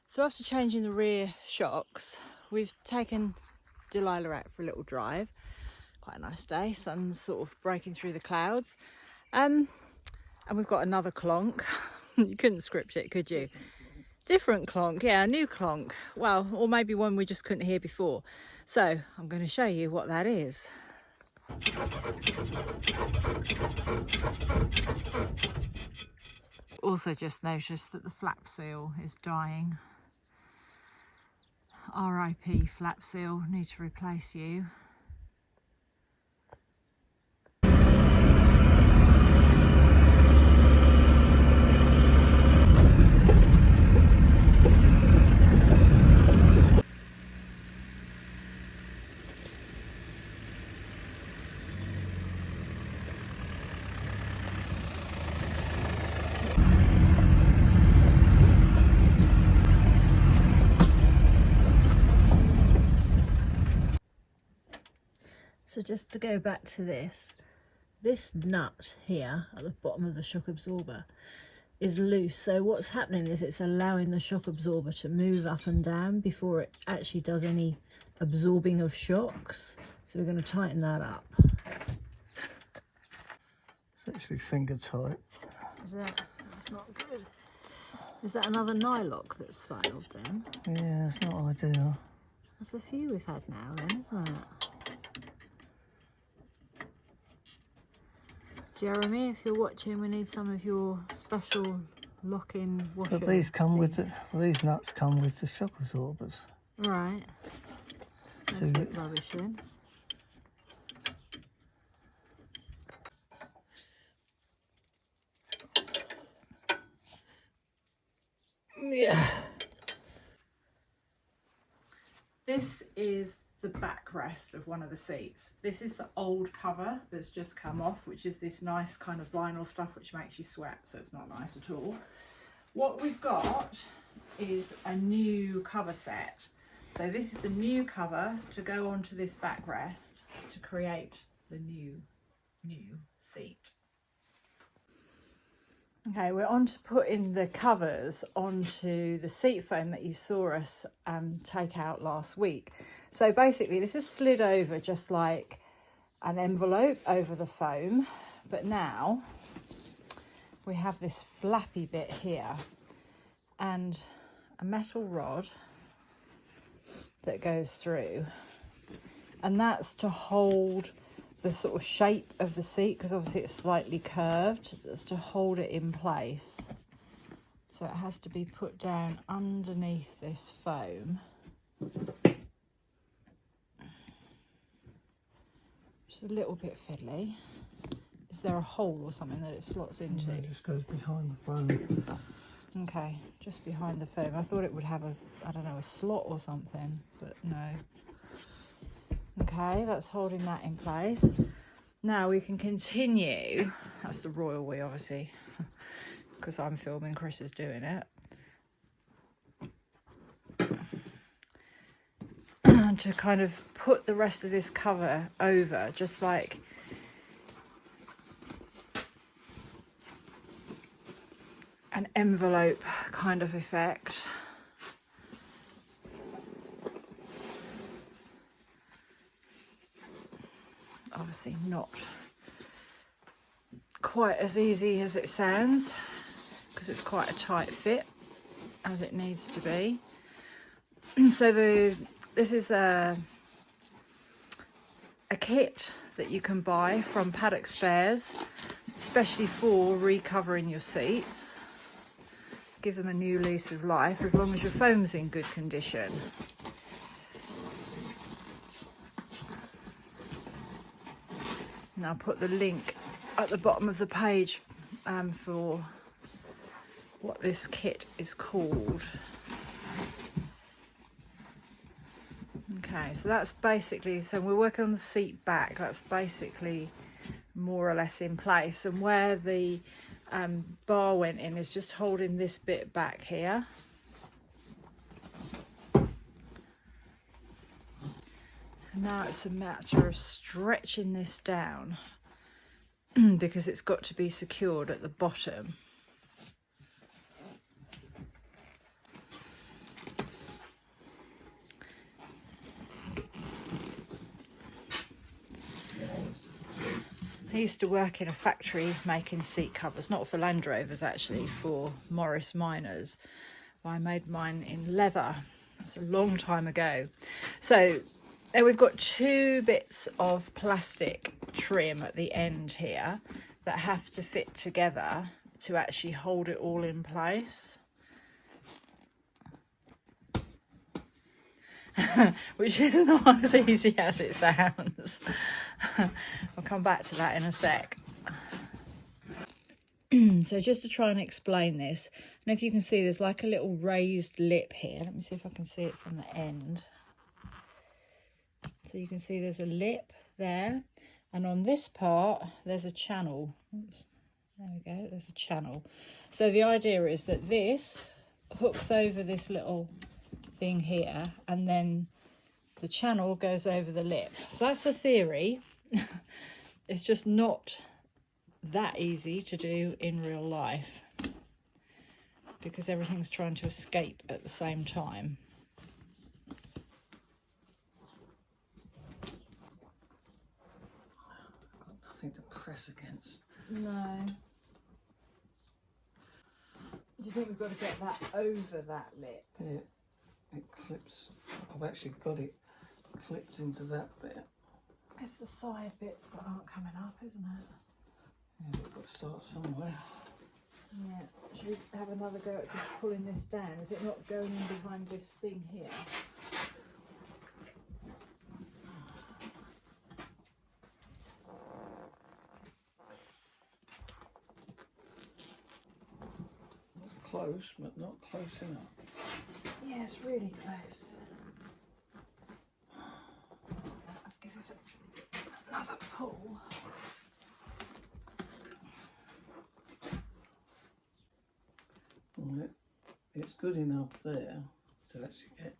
So after changing the rear shocks, we've taken Delilah out for a little drive. Quite a nice day, sun's sort of breaking through the clouds. And we've got another clonk. You couldn't script it, could you? Different clonk, yeah, a new clonk. Well, or maybe one we just couldn't hear before. So I'm going to show you what that is. Also just noticed that the flap seal is dying. RIP flap seal, need to replace you. So just to go back to this nut here at the bottom of the shock absorber is loose. So what's happening is it's allowing the shock absorber to move up and down before it actually does any absorbing of shocks. So we're going to tighten that up. It's actually finger tight. Is that? That's not good. Is that another nylock that's failed then? Yeah, it's not ideal. That's a few we've had now then, isn't it? Jeremy, if you're watching, we need some of your special lock-in washer. But these come with these nuts come with the shock absorbers. Right. That's So a bit rubbish then. Yeah. This is the backrest of one of the seats. This is the old cover that's just come off, which is this nice kind of vinyl stuff which makes you sweat, so it's not nice at all. What we've got is a new cover set. So this is the new cover to go onto this backrest to create the new seat. Okay, we're on to putting the covers onto the seat foam that you saw us take out last week. So basically this is slid over just like an envelope over the foam, but now we have this flappy bit here and a metal rod that goes through, and that's to hold the sort of shape of the seat, because obviously it's slightly curved. That's to hold it in place. So it has to be put down underneath this foam. Just a little bit fiddly. Is there a hole or something that it slots into? It just goes behind the foam. Okay, just behind the foam. I thought it would have a, I don't know, a slot or something, but no. Okay, that's holding that in place. Now we can continue. That's the royal we, obviously, because I'm filming, Chris is doing it. To kind of put the rest of this cover over, just like an envelope kind of effect. Obviously not quite as easy as it sounds, because it's quite a tight fit, as it needs to be. So this is a kit that you can buy from Paddock Spares, especially for recovering your seats. Give them a new lease of life, as long as your foam's in good condition. And I'll put the link at the bottom of the page for what this kit is called. Okay, so that's basically, so we're working on the seat back. That's basically more or less in place. And where the bar went in is just holding this bit back here. Now it's a matter of stretching this down because it's got to be secured at the bottom. I used to work in a factory making seat covers, not for Land Rovers actually, for Morris Miners. I made mine in leather. That's a long time ago. So there we've got 2 bits of plastic trim at the end here that have to fit together to actually hold it all in place. Which is not as easy as it sounds. I'll come back to that in a sec. So just to try and explain this, and if you can see there's like a little raised lip here. Let me see if I can see it from the end. So you can see there's a lip there, and on this part there's a channel. Oops, there we go, there's a channel. So the idea is that this hooks over this little thing here, and then the channel goes over the lip. So that's the theory. It's just not that easy to do in real life because everything's trying to escape at the same time. Got nothing to press against. No. Do you think we've got to get that over that lip? Yeah, it clips. I've actually got it clipped into that bit. It's the side bits that aren't coming up, isn't it? Yeah, we've got to start somewhere. Yeah. Should we have another go at just pulling this down? Is it not going in behind this thing here? It's close, but not close enough. Yeah, it's really close. Let's give this another pull. Right. It's good enough there to actually get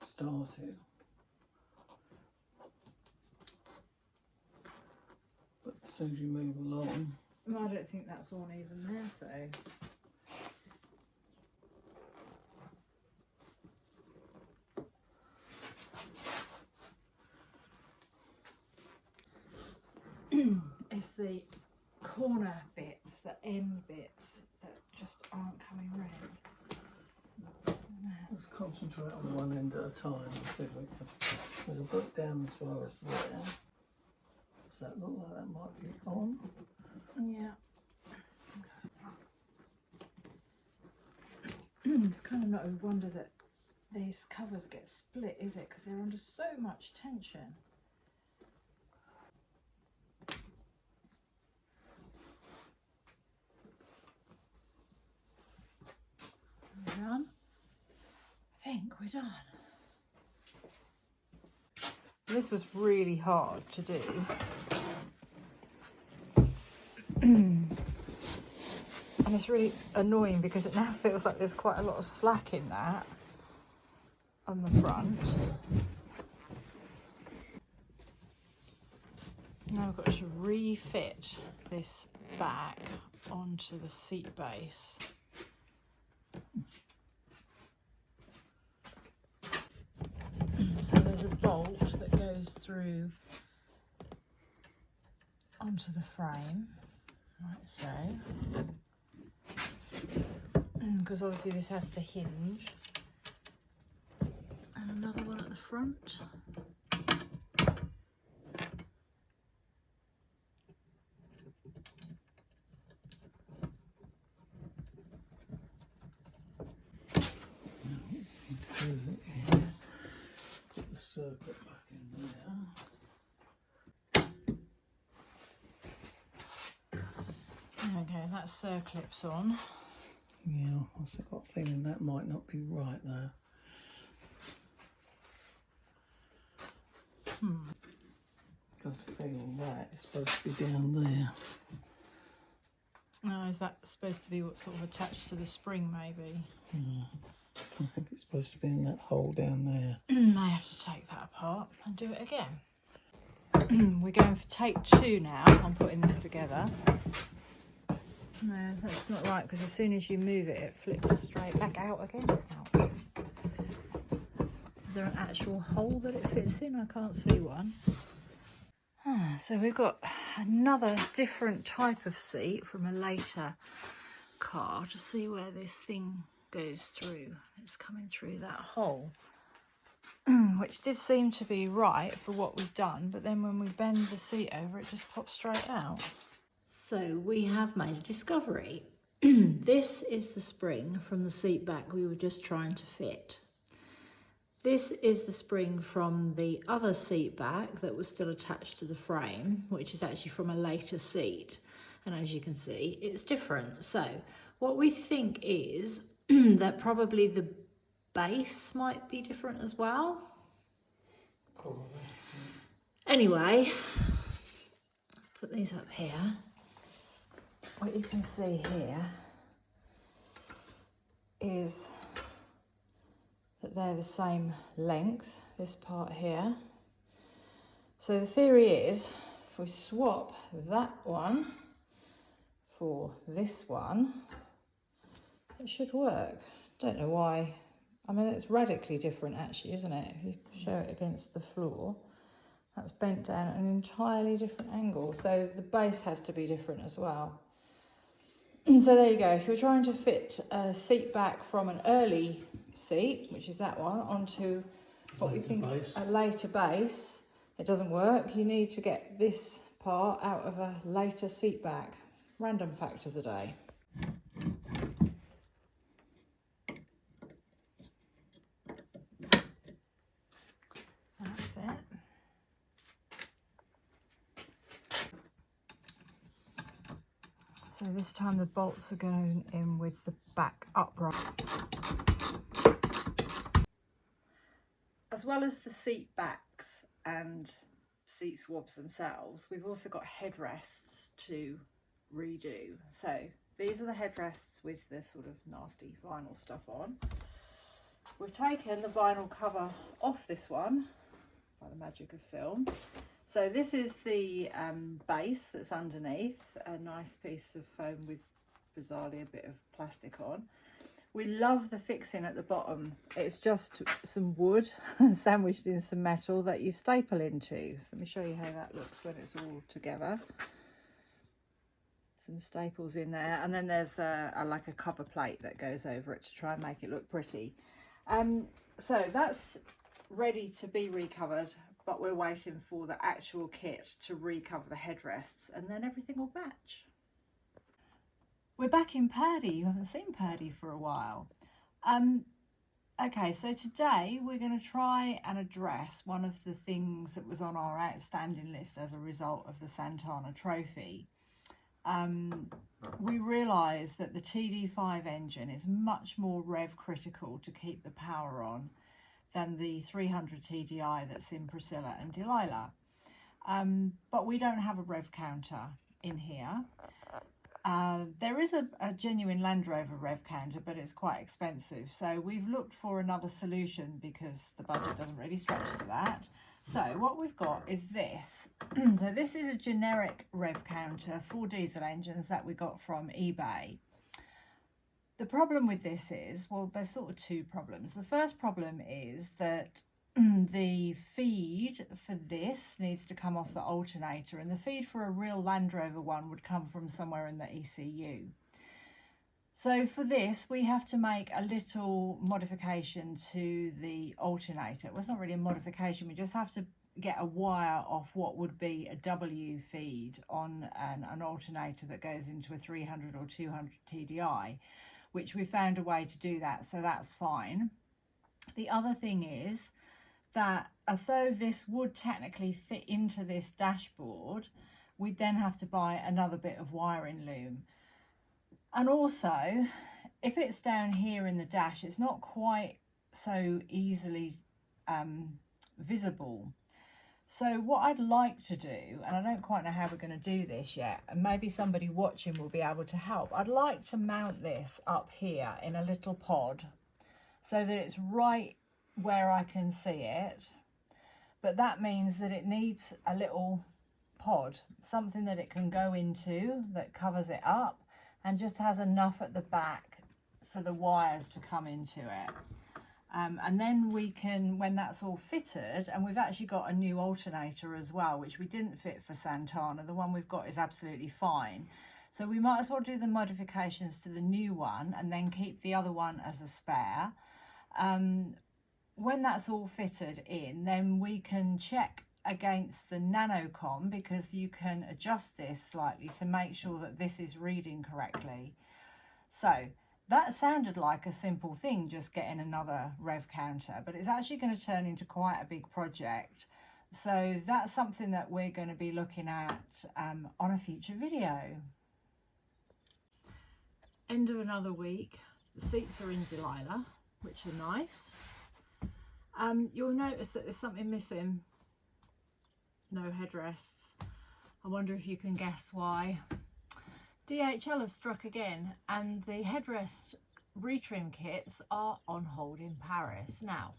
started. But as soon as you move along, Well, I don't think that's on even there though. It's the corner bits, the end bits that just aren't coming round. let's concentrate on one end at a time. And see if we can. Because I've got it down as far as there. Does that look like that might be on? Yeah. It's kind of not a wonder that these covers get split, is it? Because they're under so much tension. We're done? I think we're done. This was really hard to do. And it's really annoying because it now feels like there's quite a lot of slack in that on the front. Now I've got to refit this back onto the seat base. So there's a bolt that goes through onto the frame, like so. Because obviously this has to hinge. And another one at the front. Put the circuit back in there. Okay, that circlip's on. Yeah, I've got a feeling that might not be right there. Got a feeling that is supposed to be down there. Oh, is that supposed to be what's sort of attached to the spring, maybe? Yeah. I think it's supposed to be in that hole down there. I have to take that apart and do it again. We're going for take 2 now. I'm putting this together. No, that's not right, because as soon as you move it, it flips straight back out again. Ouch. Is there an actual hole that it fits in? I can't see one. So we've got another different type of seat from a later car to see where this thing goes through. It's coming through that hole, which did seem to be right for what we've done, but then when we bend the seat over, it just pops straight out. So we have made a discovery. This is the spring from the seat back we were just trying to fit. This is the spring from the other seat back that was still attached to the frame, which is actually from a later seat. And as you can see, it's different. So what we think is that probably the base might be different as well. Probably. Anyway, let's put these up here. What you can see here is that they're the same length, this part here. So the theory is, if we swap that one for this one, it should work. Don't know why. I mean, it's radically different actually, isn't it? If you show it against the floor, that's bent down at an entirely different angle. So the base has to be different as well. So there you go. If you're trying to fit a seat back from an early seat, which is that one, onto what we think a later base, it doesn't work. You need to get this part out of a later seat back. Random fact of the day. That's it. So this time the bolts are going in with the back upright. As well as the seat backs and seat swabs themselves, we've also got headrests to redo. So these are the headrests with the sort of nasty vinyl stuff on. We've taken the vinyl cover off this one by the magic of film. So this is the base that's underneath, a nice piece of foam with bizarrely a bit of plastic on. We love the fixing at the bottom. It's just some wood sandwiched in some metal that you staple into. So let me show you how that looks when it's all together. Some staples in there, and then there's like a cover plate that goes over it to try and make it look pretty. So that's ready to be recovered, but we're waiting for the actual kit to recover the headrests, and then everything will match. We're back in Purdey. You haven't seen Purdey for a while. Okay, so today we're going to try and address one of the things that was on our outstanding list as a result of the Santana Trophy. We realised that the TD5 engine is much more rev critical to keep the power on than the 300 TDI that's in Priscilla and Delilah. But we don't have a rev counter in here. There is a genuine Land Rover rev counter, but it's quite expensive. So we've looked for another solution because the budget doesn't really stretch to that. So what we've got is this. So this is a generic rev counter for diesel engines that we got from eBay. The problem with this is, well, there's sort of two problems. The first problem is that the feed for this needs to come off the alternator, and the feed for a real Land Rover one would come from somewhere in the ECU. So for this, we have to make a little modification to the alternator. Well, it's not really a modification. We just have to get a wire off what would be a W feed on an alternator that goes into a 300 or 200 TDI, which we found a way to do that, so that's fine. The other thing is that although this would technically fit into this dashboard, we'd then have to buy another bit of wiring loom. And also, if it's down here in the dash, it's not quite so easily visible. So what I'd like to do, and I don't quite know how we're going to do this yet, and maybe somebody watching will be able to help, I'd like to mount this up here in a little pod so that it's right where I can see it. But that means that it needs a little pod, something that it can go into that covers it up and just has enough at the back for the wires to come into it. And then we can, when that's all fitted, and we've actually got a new alternator as well, which we didn't fit for Santana. The one we've got is absolutely fine. So we might as well do the modifications to the new one and then keep the other one as a spare. When that's all fitted in, then we can check against the nanocom, because you can adjust this slightly to make sure that this is reading correctly. So that sounded like a simple thing, just getting another rev counter, but it's actually going to turn into quite a big project. So that's something that we're going to be looking at on a future video. End of another week. The seats are in Delilah, which are nice. You'll notice that there's something missing. No headrests. I wonder if you can guess why. DHL have struck again, and the headrest retrim kits are on hold in Paris. Now,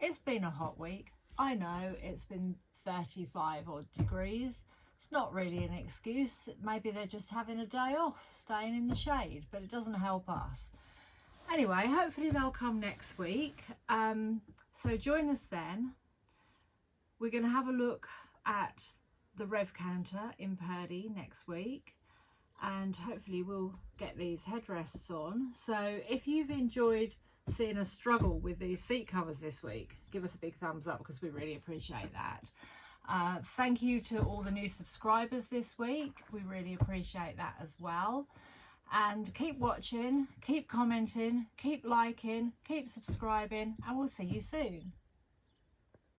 it's been a hot week. I know it's been 35 odd degrees. It's not really an excuse. Maybe they're just having a day off, staying in the shade, but it doesn't help us. Anyway, hopefully they'll come next week. So join us then. We're going to have a look at the rev counter in Purdey next week, and hopefully we'll get these headrests on. So if you've enjoyed seeing us struggle with these seat covers this week, give us a big thumbs up, because we really appreciate that. Thank you to all the new subscribers this week. We really appreciate that as well. And keep watching, keep commenting, keep liking, keep subscribing, and we'll see you soon.